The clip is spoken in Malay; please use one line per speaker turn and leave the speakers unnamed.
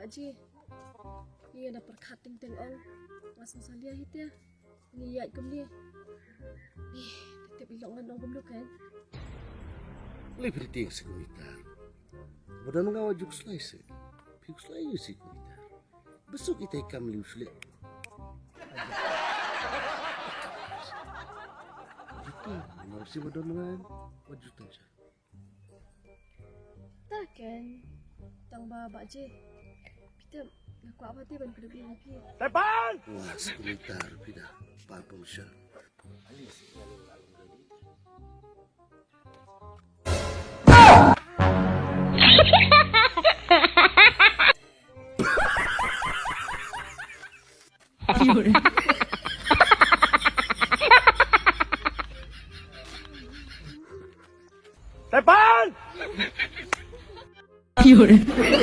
Pak Ji. Ia dah perkating tengok. Masa salia hit ya. Ni yat kum ni. Ni, tetap ilok ngan orang dulu kan.
Lebih penting sekuritar. Badan mengawal juk slice. Piuk slice sekuritar. Besok kita ikan meliu sulit. Itu, masih badan mengan wajutan saya.
Takkan tang ba Pak Ji. Kita nak apa dia ban lebih lagi.
Depan!
Wah, sekuritar pindah. Apa misal?
Depan!
有人。